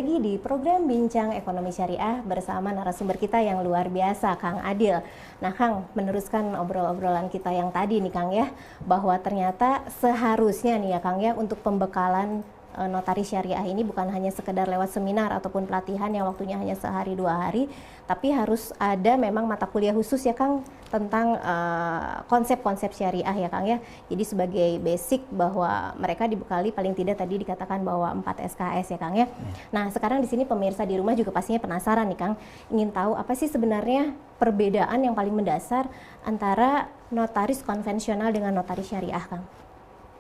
lagi di program Bincang Ekonomi Syariah bersama narasumber kita yang luar biasa, Kang Adil. Nah, Kang, meneruskan obrolan kita yang tadi nih, Kang ya, bahwa ternyata seharusnya nih ya, Kang ya, untuk pembekalan notaris syariah ini bukan hanya sekedar lewat seminar ataupun pelatihan yang waktunya hanya sehari 2 hari, tapi harus ada memang mata kuliah khusus ya, Kang, tentang konsep-konsep syariah ya, Kang ya. Jadi sebagai basic bahwa mereka dibekali paling tidak tadi dikatakan bahwa 4 SKS ya, Kang ya. Nah, sekarang di sini pemirsa di rumah juga pastinya penasaran nih, Kang, ingin tahu apa sih sebenarnya perbedaan yang paling mendasar antara notaris konvensional dengan notaris syariah, Kang?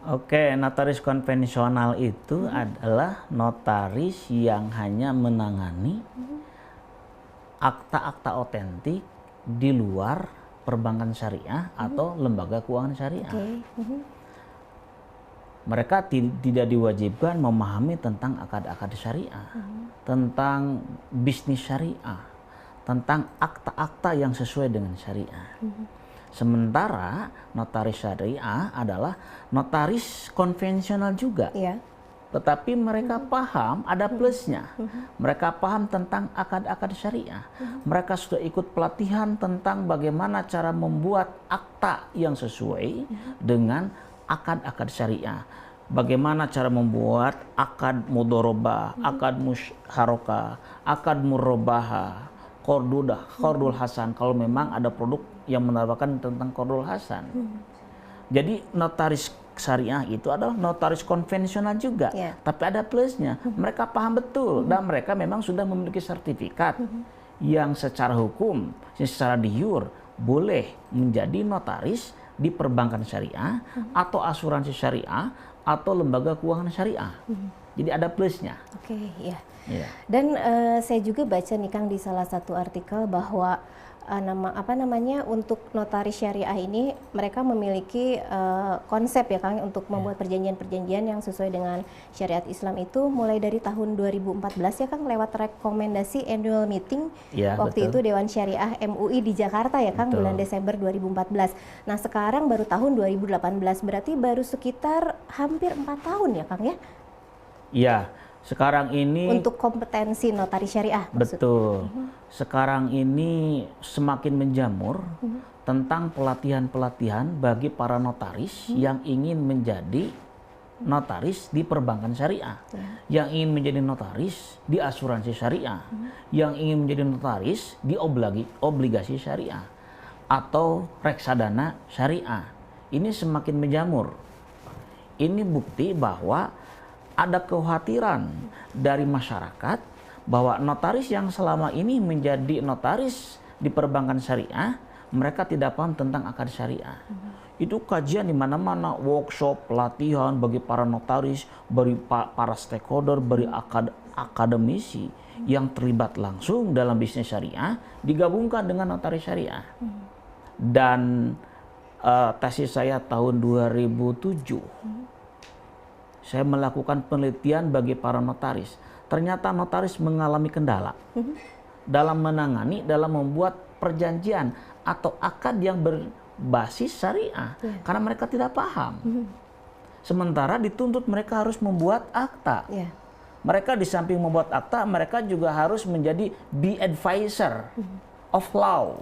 Oke, notaris konvensional itu adalah notaris yang hanya menangani akta-akta otentik di luar perbankan syariah atau lembaga keuangan syariah. Mereka tidak diwajibkan memahami tentang akad-akad syariah, tentang bisnis syariah, tentang akta-akta yang sesuai dengan syariah. Sementara notaris syariah adalah notaris konvensional juga, tetapi mereka paham ada plusnya. Mereka paham tentang akad-akad syariah. Mereka sudah ikut pelatihan tentang bagaimana cara membuat akta yang sesuai dengan akad-akad syariah. Bagaimana cara membuat akad mudorobah, akad musyarakah, akad murabahah, qardul hasan, kalau memang ada produk yang menawarkan tentang qardul hasan. Jadi notaris syariah itu adalah notaris konvensional juga, tapi ada plusnya. Mereka paham betul dan mereka memang sudah memiliki sertifikat yang secara hukum, secara de jure boleh menjadi notaris di perbankan syariah atau asuransi syariah atau lembaga keuangan syariah. Jadi ada plusnya. Dan saya juga baca nih, Kang, di salah satu artikel bahwa untuk notaris syariah ini mereka memiliki konsep ya, Kang, untuk membuat perjanjian-perjanjian yang sesuai dengan syariat Islam itu mulai dari tahun 2014 ya, Kang, lewat rekomendasi annual meeting waktu itu Dewan Syariah MUI di Jakarta ya, Kang, bulan Desember 2014. Nah, sekarang baru tahun 2018, berarti baru sekitar hampir 4 tahun ya, Kang ya? Iya. Sekarang ini untuk kompetensi notaris syariah. Betul. Sekarang ini semakin menjamur tentang pelatihan-pelatihan bagi para notaris yang ingin menjadi notaris di perbankan syariah, yang ingin menjadi notaris di asuransi syariah, yang ingin menjadi notaris di obligasi syariah atau reksadana syariah. Ini semakin menjamur. Ini bukti bahwa ada kekhawatiran dari masyarakat bahwa notaris yang selama ini menjadi notaris di perbankan syariah, mereka tidak paham tentang akad syariah. Itu kajian di mana-mana, workshop, pelatihan bagi para notaris, bagi para stakeholder, bagi akademisi yang terlibat langsung dalam bisnis syariah, digabungkan dengan notaris syariah. Dan tesis saya tahun 2007. Saya melakukan penelitian bagi para notaris. Ternyata notaris mengalami kendala dalam menangani, dalam membuat perjanjian atau akad yang berbasis syariah, karena mereka tidak paham. Sementara dituntut mereka harus membuat akta. Mereka di samping membuat akta, mereka juga harus menjadi advisor of law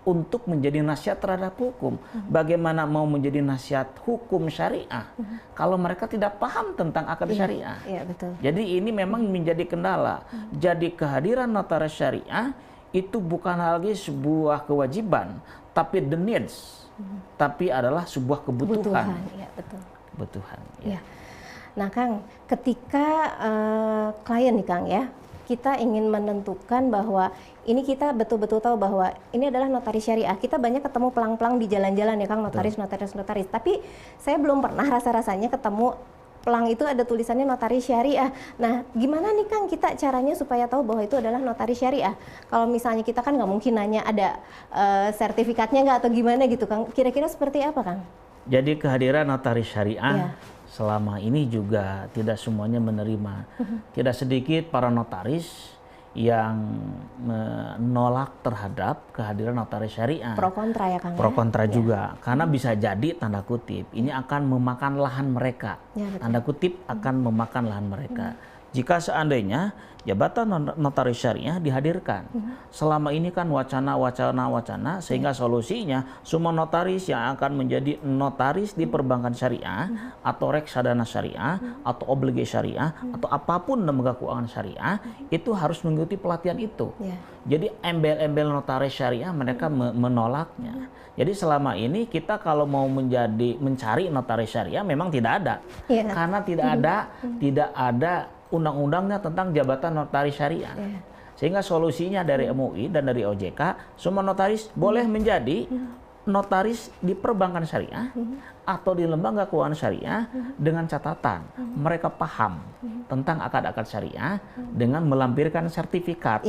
untuk menjadi nasihat terhadap hukum. Bagaimana mau menjadi nasihat hukum syariah kalau mereka tidak paham tentang akad syariah? Betul. Jadi ini memang menjadi kendala. Jadi kehadiran notaris syariah itu bukan lagi sebuah kewajiban, tapi the needs, tapi adalah sebuah kebutuhan. Kebutuhan. Nah, Kang, ketika klien nih, Kang ya, kita ingin menentukan bahwa ini kita betul-betul tahu bahwa ini adalah notaris syariah. Kita banyak ketemu pelang-pelang di jalan-jalan ya, Kang, notaris. Tapi saya belum pernah rasa-rasanya ketemu pelang itu ada tulisannya notaris syariah. Nah, gimana nih, Kang, kita caranya supaya tahu bahwa itu adalah notaris syariah? Kalau misalnya kita kan nggak mungkin nanya ada sertifikatnya nggak atau gimana gitu, Kang. Kira-kira seperti apa, Kang? Jadi kehadiran notaris syariah selama ini juga tidak semuanya menerima. Tidak sedikit para notaris yang menolak terhadap kehadiran notaris syariah. Pro kontra ya, Kang? Pro kontra juga, karena bisa jadi tanda kutip ini akan memakan lahan mereka. Tanda kutip akan memakan lahan mereka. jika seandainya jabatan notaris syariah dihadirkan. Selama ini kan wacana sehingga solusinya semua notaris yang akan menjadi notaris di perbankan syariah atau reksadana syariah atau obligasi syariah atau apapun lembaga keuangan syariah itu harus mengikuti pelatihan itu. Jadi embel-embel notaris syariah mereka menolaknya. Jadi selama ini kita kalau mau mencari notaris syariah memang tidak ada. Karena tidak ada undang-undangnya tentang jabatan notaris syariah. Sehingga solusinya dari MUI dan dari OJK, semua notaris boleh menjadi notaris di perbankan syariah atau di lembaga keuangan syariah dengan catatan mereka paham tentang akad-akad syariah dengan melampirkan sertifikat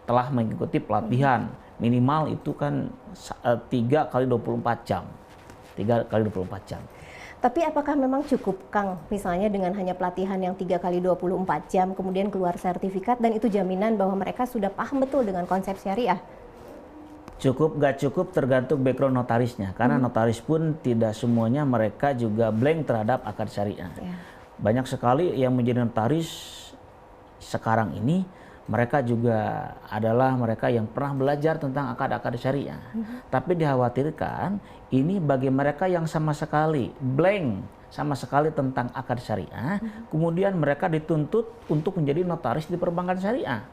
telah mengikuti pelatihan minimal itu kan 3 kali 24 jam. 3 kali 24 jam. Tapi apakah memang cukup, Kang, misalnya dengan hanya pelatihan yang 3 kali 24 jam, kemudian keluar sertifikat, dan itu jaminan bahwa mereka sudah paham betul dengan konsep syariah? Cukup, gak cukup tergantung background notarisnya. Karena notaris pun tidak semuanya mereka juga blank terhadap akad syariah. Banyak sekali yang menjadi notaris sekarang ini, mereka juga adalah mereka yang pernah belajar tentang akad-akad syariah. Tapi dikhawatirkan ini bagi mereka yang sama sekali blank sama sekali tentang akad syariah, kemudian mereka dituntut untuk menjadi notaris di perbankan syariah.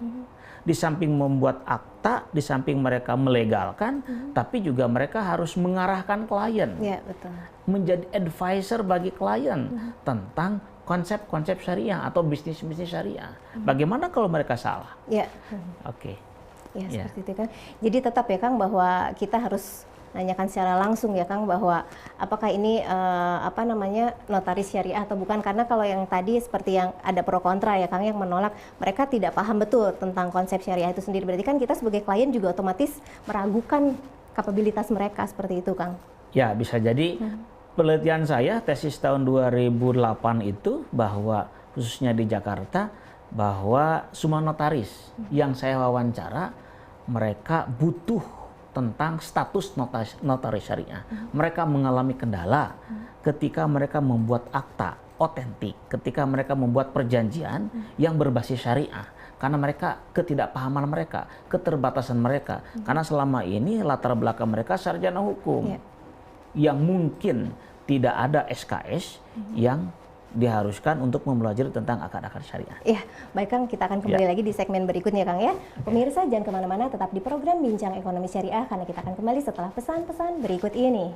Di samping membuat akta, di samping mereka melegalkan, tapi juga mereka harus mengarahkan klien. Betul. Menjadi advisor bagi klien tentang konsep-konsep syariah atau bisnis-bisnis syariah. Bagaimana kalau mereka salah? Oke. Seperti itu kan. Jadi tetap ya Kang bahwa kita harus nanyakan secara langsung ya Kang bahwa apakah ini notaris syariah atau bukan, karena kalau yang tadi seperti yang ada pro kontra ya Kang yang menolak, mereka tidak paham betul tentang konsep syariah itu sendiri. Berarti kan kita sebagai klien juga otomatis meragukan kapabilitas mereka seperti itu Kang. Ya, bisa jadi. Penelitian saya tesis tahun 2008 itu bahwa khususnya di Jakarta bahwa semua notaris yang saya wawancara mereka butuh tentang status notaris syariah. Mereka mengalami kendala ketika mereka membuat akta otentik, ketika mereka membuat perjanjian yang berbasis syariah. Karena mereka ketidakpahaman mereka, keterbatasan mereka. Karena selama ini latar belakang mereka sarjana hukum. Yang mungkin tidak ada SKS yang diharuskan untuk mempelajari tentang akad-akad syariah. Baik Kang, kita akan kembali lagi di segmen berikutnya Kang ya. Pemirsa jangan kemana-mana, tetap di program Bincang Ekonomi Syariah karena kita akan kembali setelah pesan-pesan berikut ini.